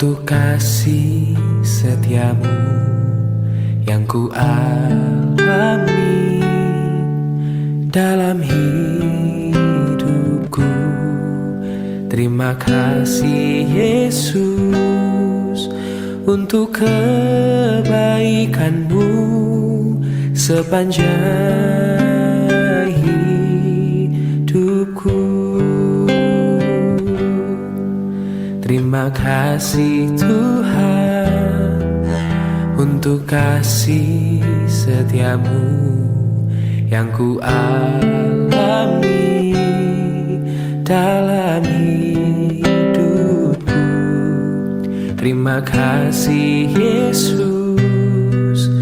untuk kasih setiamu yang ku alami dalam hidupku. Terima kasih Yesus untuk kebaikanmu sepanjang hidupku. Terima kasih Tuhan untuk kasih setiamu yang ku alami dalam hidupku. Terima kasih Yesus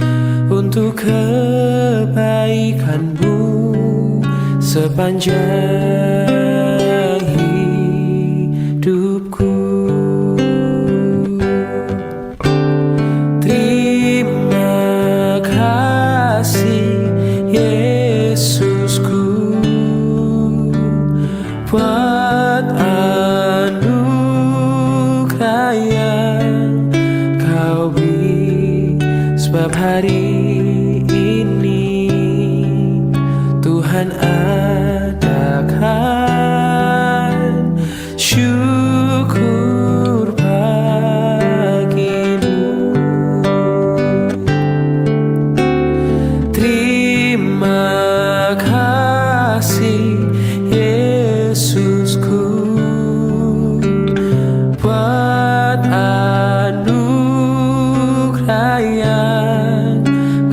untuk kebaikanmu sepanjang hidupku. Terima kasih Yesusku buat anugerah yang kau beri, sebab hari ini Tuhan adakan syukur bagimu. Terima kasih Yesusku buat anugerah yang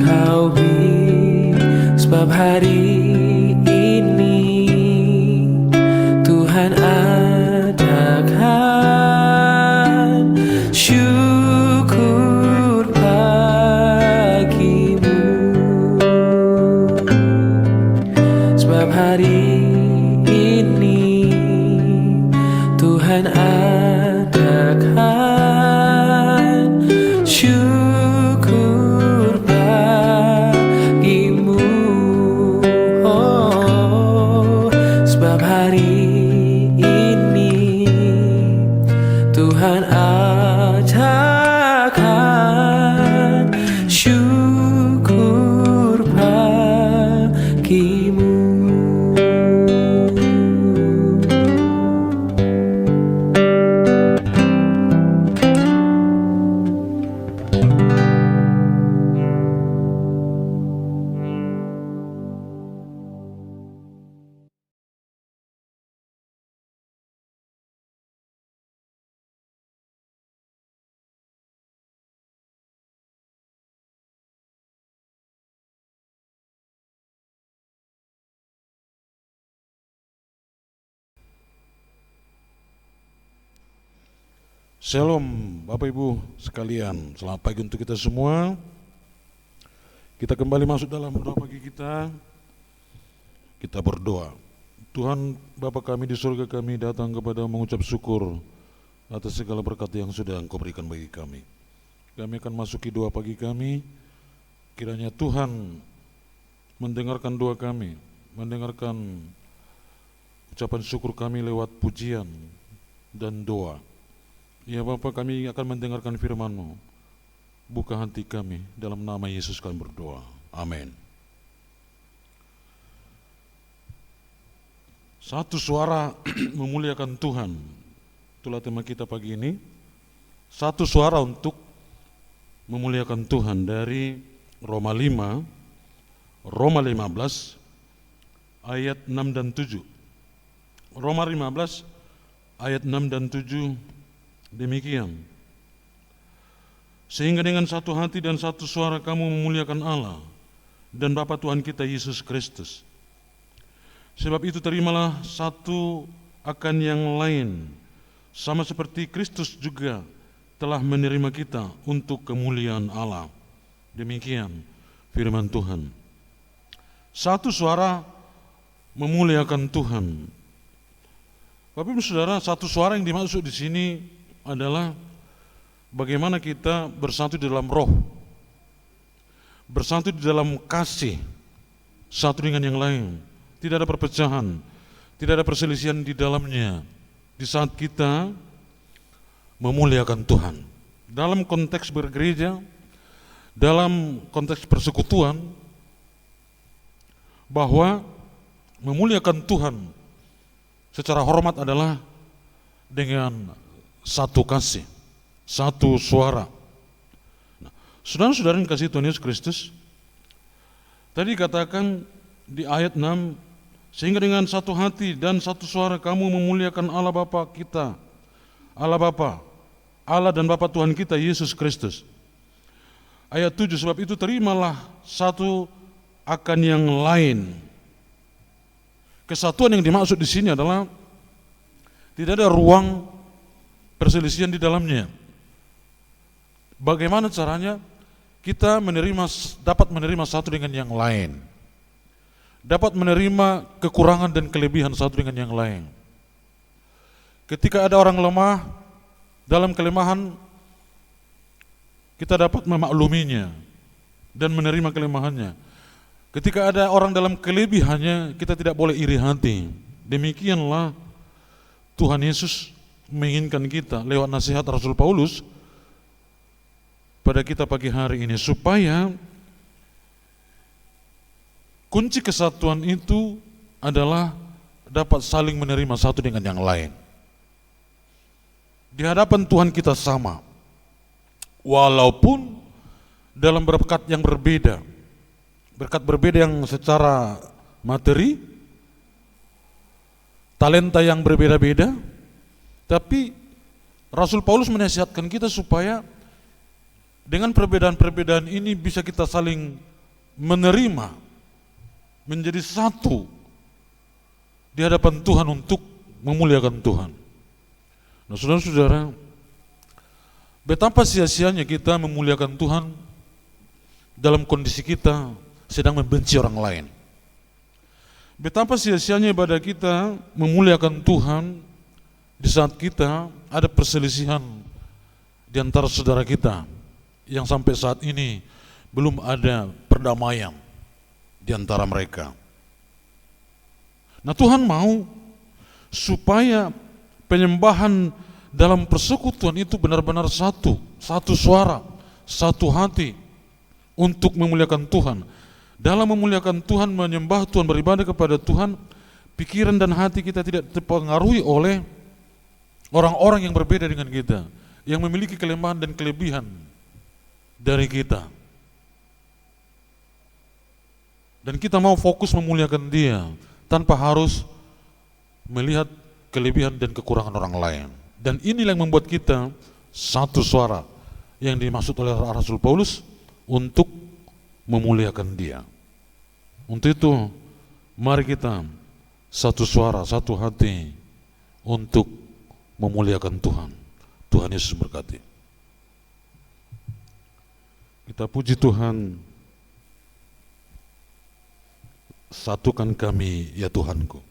kau beri, sebab hari ini Tuhan adakan syukur bagimu. Sebab hari ini Tuhan adakan syukur bagimu. Oh, sebab hari ini Tuhan adakan syukur bagimu. Shalom Bapak Ibu sekalian, selamat pagi untuk kita semua. Kita kembali masuk dalam doa pagi kita. Kita berdoa. Tuhan Bapa kami di surga, kami datang kepada mengucap syukur atas segala berkat yang sudah Engkau berikan bagi kami. Kami akan masuki doa pagi kami. Kiranya Tuhan mendengarkan doa kami, mendengarkan ucapan syukur kami lewat pujian dan doa. Ya Bapa, kami akan mendengarkan firman-Mu. Buka hati kami, dalam nama Yesus kami berdoa. Amin. Satu suara memuliakan Tuhan. Itulah tema kita pagi ini. Satu suara untuk memuliakan Tuhan dari Roma 5, Roma 15, ayat 6 dan 7. Roma 15, ayat 6 dan 7. Demikian, sehingga dengan satu hati dan satu suara kamu memuliakan Allah dan Bapa Tuhan kita Yesus Kristus. Sebab itu terimalah satu akan yang lain, sama seperti Kristus juga telah menerima kita untuk kemuliaan Allah. Demikian firman Tuhan. Satu suara memuliakan Tuhan. Bapak Ibu Saudara, satu suara yang dimaksud di sini adalah bagaimana kita bersatu di dalam roh, bersatu di dalam kasih, satu dengan yang lain. Tidak ada perpecahan, tidak ada perselisihan di dalamnya. Di saat kita memuliakan Tuhan. Dalam konteks bergereja, dalam konteks persekutuan, bahwa memuliakan Tuhan secara hormat adalah dengan satu kasih, satu suara. Nah, saudara-saudara yang kasih Tuhan Yesus Kristus, tadi katakan di ayat 6, sehingga dengan satu hati dan satu suara kamu memuliakan Allah Bapa kita, Allah Bapa, Allah dan Bapa Tuhan kita Yesus Kristus. Ayat 7, sebab itu terimalah satu akan yang lain. Kesatuan yang dimaksud di sini adalah tidak ada ruang perselisihan di dalamnya. Bagaimana caranya kita dapat menerima satu dengan yang lain, dapat menerima kekurangan dan kelebihan satu dengan yang lain. Ketika ada orang lemah, dalam kelemahan kita dapat memakluminya dan menerima kelemahannya. Ketika ada orang dalam kelebihannya, kita tidak boleh iri hati. Demikianlah Tuhan Yesus menginginkan kita lewat nasihat Rasul Paulus pada kita pagi hari ini, supaya kunci kesatuan itu adalah dapat saling menerima satu dengan yang lain. Di hadapan Tuhan kita sama, walaupun dalam berkat yang berbeda, berkat berbeda yang secara materi, talenta yang berbeda-beda, tapi Rasul Paulus menasihatkan kita supaya dengan perbedaan-perbedaan ini bisa kita saling menerima, menjadi satu di hadapan Tuhan untuk memuliakan Tuhan. Nah, saudara-saudara, betapa sia-sianya kita memuliakan Tuhan dalam kondisi kita sedang membenci orang lain. Betapa sia-sianya ibadah kita memuliakan Tuhan di saat kita ada perselisihan di antara saudara kita yang sampai saat ini belum ada perdamaian di antara mereka. Nah, Tuhan mau supaya penyembahan dalam persekutuan itu benar-benar satu suara, satu hati untuk memuliakan Tuhan. Dalam memuliakan Tuhan, menyembah Tuhan, beribadah kepada Tuhan, pikiran dan hati kita tidak terpengaruhi oleh orang-orang yang berbeda dengan kita, yang memiliki kelemahan dan kelebihan dari kita. Dan kita mau fokus memuliakan Dia tanpa harus melihat kelebihan dan kekurangan orang lain. Dan inilah yang membuat kita satu suara yang dimaksud oleh Rasul Paulus untuk memuliakan Dia. Untuk itu, mari kita satu suara, satu hati untuk memuliakan Tuhan. Tuhan Yesus berkati. Kita puji Tuhan. Satukan kami ya Tuhanku.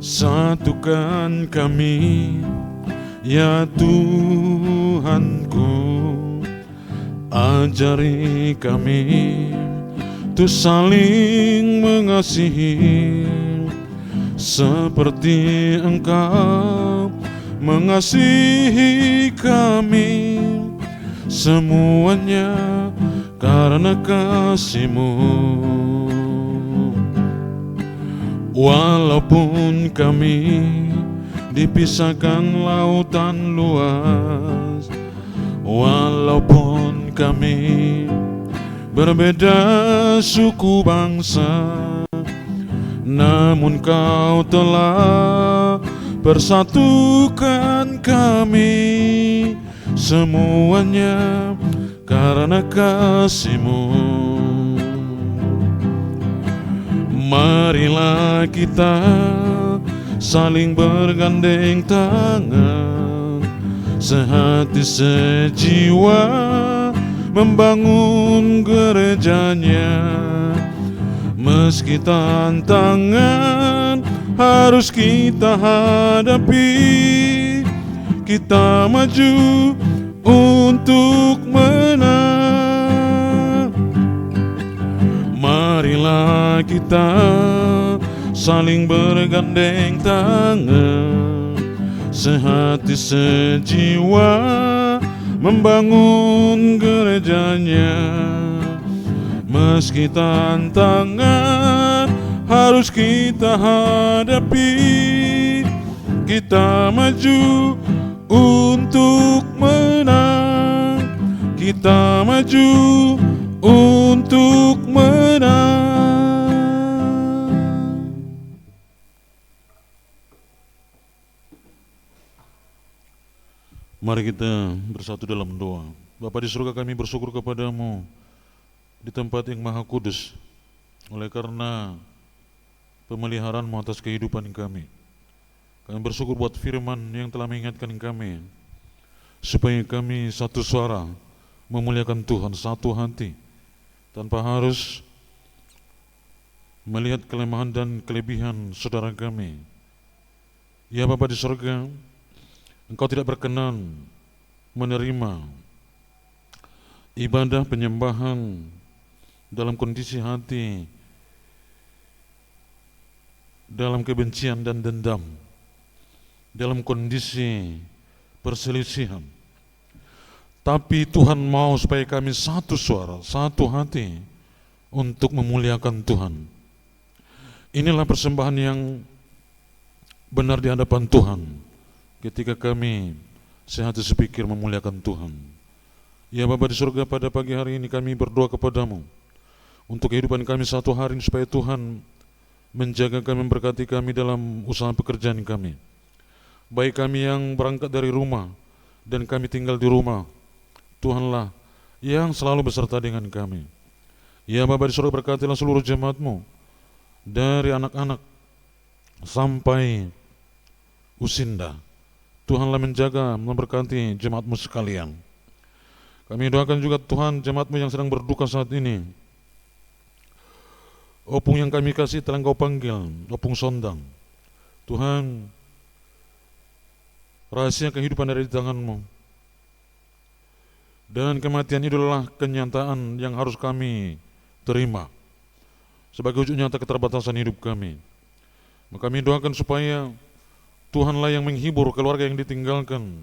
Satukan kami ya Tuhanku, ajari kami untuk saling mengasihi seperti Engkau mengasihi kami, semuanya karena kasih-Mu. Walaupun kami dipisahkan lautan luas, walaupun kami berbeda suku bangsa, namun Kau telah persatukan kami, semuanya karena kasih-Mu. Marilah kita saling bergandeng tangan, sehati sejiwa membangun gerejanya. Meski tantangan harus kita hadapi, kita maju untuk menang. Marilah kita saling bergandeng tangan, sehati sejiwa membangun gerejanya. Meski tantangan harus kita hadapi, kita maju untuk menang. Kita maju untuk menang. Mari kita bersatu dalam doa. Bapa di surga, kami bersyukur kepadamu di tempat yang maha kudus, oleh karena pemeliharaanmu atas kehidupan kami. Kami bersyukur buat firman yang telah mengingatkan kami, supaya kami satu suara memuliakan Tuhan, satu hati, tanpa harus melihat kelemahan dan kelebihan saudara kami. Ya Bapa di surga, Engkau tidak berkenan menerima ibadah penyembahan dalam kondisi hati dalam kebencian dan dendam, dalam kondisi perselisihan. Tapi Tuhan mau supaya kami satu suara, satu hati untuk memuliakan Tuhan. Inilah persembahan yang benar di hadapan Tuhan ketika kami sehati sepikir memuliakan Tuhan. Ya Bapa di surga, pada pagi hari ini kami berdoa kepadamu untuk kehidupan kami satu hari ini, supaya Tuhan menjaga kami, memberkati kami dalam usaha pekerjaan kami. Baik kami yang berangkat dari rumah dan kami tinggal di rumah, Tuhanlah yang selalu beserta dengan kami. Ya Bapa di surga, berkatilah seluruh jemaat-Mu, dari anak-anak sampai usinda. Tuhanlah menjaga, memberkati jemaat-Mu sekalian. Kami doakan juga Tuhan jemaat-Mu yang sedang berduka saat ini. Opung yang kami kasih telah Engkau panggil, Opung Sondang. Tuhan, rahasia kehidupan ada di tangan-Mu. Dan kematian itu adalah kenyataan yang harus kami terima sebagai wujud nyata keterbatasan hidup kami. Maka kami doakan supaya Tuhanlah yang menghibur keluarga yang ditinggalkan,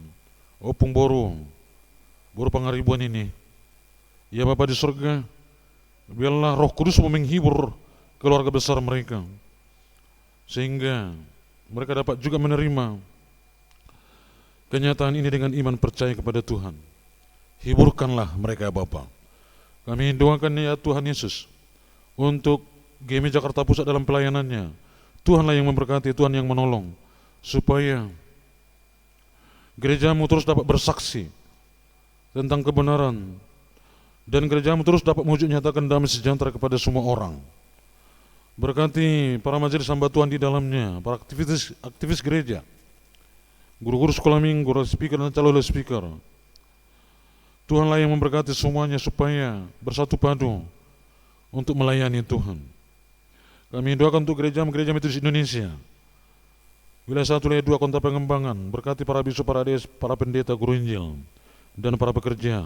Opung Boru Pangaribuan ini. Ya Bapa di surga, biarlah Roh Kudus menghibur keluarga besar mereka, sehingga mereka dapat juga menerima kenyataan ini dengan iman percaya kepada Tuhan. Hiburkanlah mereka Bapa. Kami doakan ya Tuhan Yesus untuk GMI Jakarta Pusat dalam pelayanannya. Tuhanlah yang memberkati, Tuhan yang menolong, supaya gereja-Mu terus dapat bersaksi tentang kebenaran, dan gereja-Mu terus dapat mewujud nyatakan damai sejahtera kepada semua orang. Berkati para majelis hamba Tuhan di dalamnya, para aktivis gereja, guru-guru sekolah minggu, speaker dan calon speaker. Tuhanlah yang memberkati semuanya supaya bersatu padu untuk melayani Tuhan. Kami doakan untuk gereja Metodis Indonesia, wilayah 1, wilayah 2, Kota Pengembangan. Berkati para bisu, para des, para pendeta, guru Injil, dan para pekerja.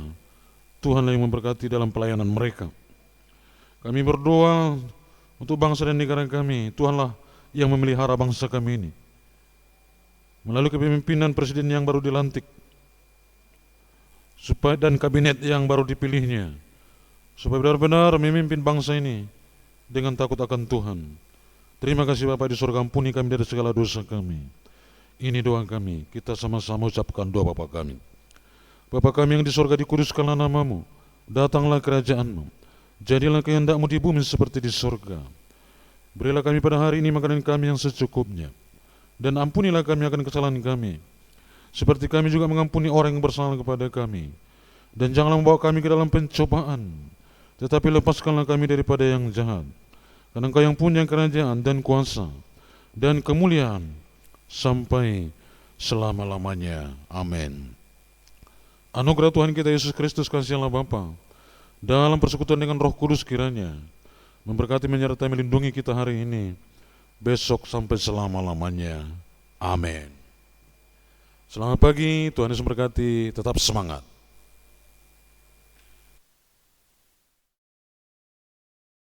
Tuhanlah yang memberkati dalam pelayanan mereka. Kami berdoa untuk bangsa dan negara kami. Tuhanlah yang memelihara bangsa kami ini melalui kepemimpinan presiden yang baru dilantik, supaya dan kabinet yang baru dipilihnya, supaya benar-benar memimpin bangsa ini dengan takut akan Tuhan. Terima kasih Bapa di surga, ampuni kami dari segala dosa kami. Ini doa kami, kita sama-sama ucapkan doa Bapa kami. Bapa kami yang di surga, dikuduskanlah nama-Mu, datanglah kerajaan-Mu, jadilah kehendak-Mu di bumi seperti di surga. Berilah kami pada hari ini makanan kami yang secukupnya, dan ampunilah kami akan kesalahan kami, seperti kami juga mengampuni orang yang bersalah kepada kami. Dan janganlah membawa kami ke dalam pencobaan, tetapi lepaskanlah kami daripada yang jahat. Karena Engkau yang punya kerajaan dan kuasa dan kemuliaan sampai selama-lamanya. Amin. Anugerah Tuhan kita Yesus Kristus, kasih Allah Bapa, dalam persekutuan dengan Roh Kudus kiranya memberkati, menyertai, melindungi kita hari ini, besok sampai selama-lamanya. Amin. Selamat pagi, Tuhan Yesus memberkati, tetap semangat.